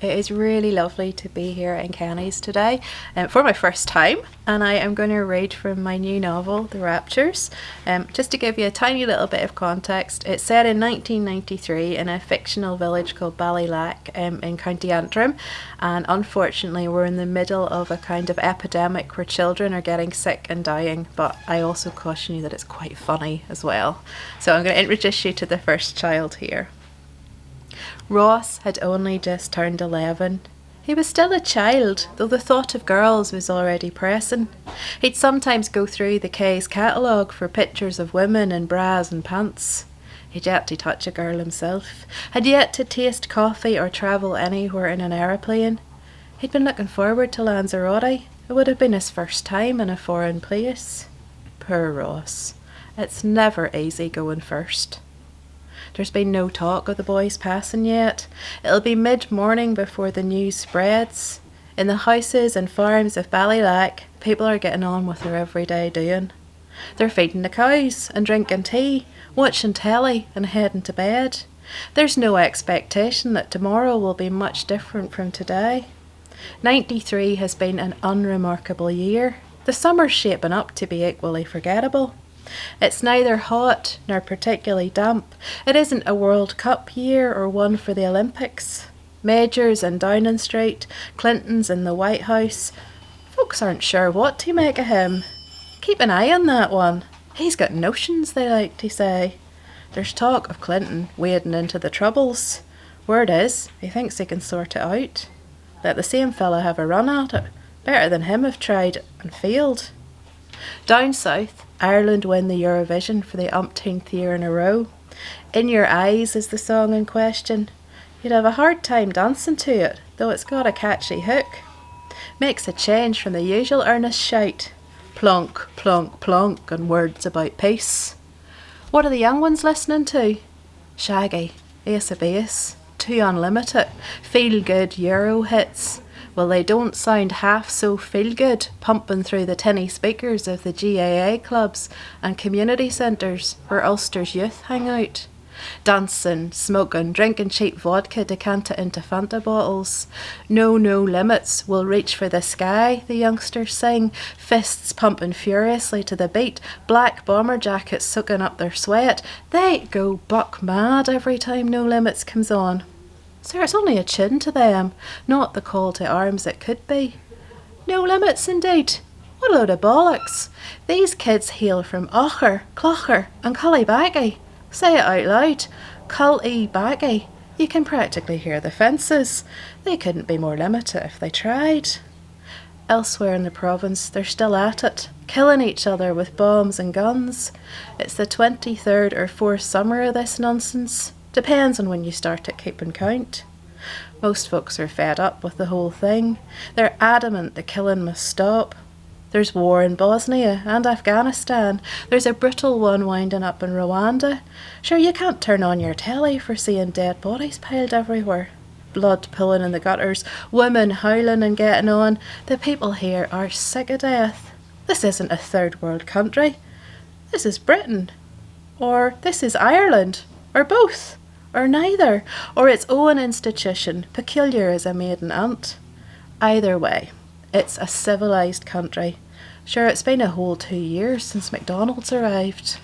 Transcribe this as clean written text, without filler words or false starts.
It is really lovely to be here in Kennys today for my first time, and I am going to read from my new novel, The Raptures. Just to give you a tiny little bit of context, it's set in 1993 in a fictional village called Ballylack in County Antrim, and unfortunately we're in the middle of a kind of epidemic where children are getting sick and dying, but I also caution you that it's quite funny as well. So I'm going to introduce you to the first child here. Ross had only just turned 11. He was still a child, though the thought of girls was already pressing. He'd sometimes go through the K's catalogue for pictures of women in bras and pants. He'd yet to touch a girl himself, had yet to taste coffee or travel anywhere in an aeroplane. He'd been looking forward to Lanzarote. It would have been his first time in a foreign place. Poor Ross. It's never easy going first. There's been no talk of the boys passing yet. It'll be mid-morning before the news spreads. In the houses and farms of Ballylack, people are getting on with their everyday doing. They're feeding the cows and drinking tea, watching telly and heading to bed. There's no expectation that tomorrow will be much different from today. 93 has been an unremarkable year. The summer's shaping up to be equally forgettable. It's neither hot nor particularly damp. It isn't a World Cup year or one for the Olympics. Majors in Downing Street, Clinton's in the White House. Folks aren't sure what to make of him. Keep an eye on that one. He's got notions, they like to say. There's talk of Clinton wading into the troubles. Word is, he thinks he can sort it out. Let the same fella have a run at it. Better than him have tried and failed. Down south, Ireland win the Eurovision for the umpteenth year in a row. In Your Eyes is the song in question. You'd have a hard time dancing to it, though it's got a catchy hook. Makes a change from the usual earnest shout. Plonk, plonk, plonk, and words about peace. What are the young ones listening to? Shaggy, Ace of Base, Too Unlimited, feel-good Euro hits. Well, they don't sound half so feel-good, pumping through the tinny speakers of the GAA clubs and community centres where Ulster's youth hang out. Dancing, smoking, drinking cheap vodka decanted into Fanta bottles. No limits, we'll reach for the sky, the youngsters sing, fists pumping furiously to the beat, black bomber jackets soaking up their sweat. They go buck mad every time No Limits comes on. Sir, it's only a tune to them, not the call to arms it could be. No limits, indeed. What a load of bollocks. These kids hail from Aucher, Clocher and Cullybackey. Say it out loud. Cullybackey. You can practically hear the fences. They couldn't be more limited if they tried. Elsewhere in the province, they're still at it, killing each other with bombs and guns. It's the 23rd or 4th summer of this nonsense. Depends on when you start at keeping count. Most folks are fed up with the whole thing. They're adamant the killing must stop. There's war in Bosnia and Afghanistan. There's a brutal one winding up in Rwanda. Sure, you can't turn on your telly for seeing dead bodies piled everywhere. Blood pooling in the gutters, women howling and getting on. The people here are sick of death. This isn't a third world country. This is Britain. Or this is Ireland. Or both. Or neither, or its own institution, peculiar as a maiden aunt. Either way, it's a civilised country. Sure, it's been a whole 2 years since McDonald's arrived.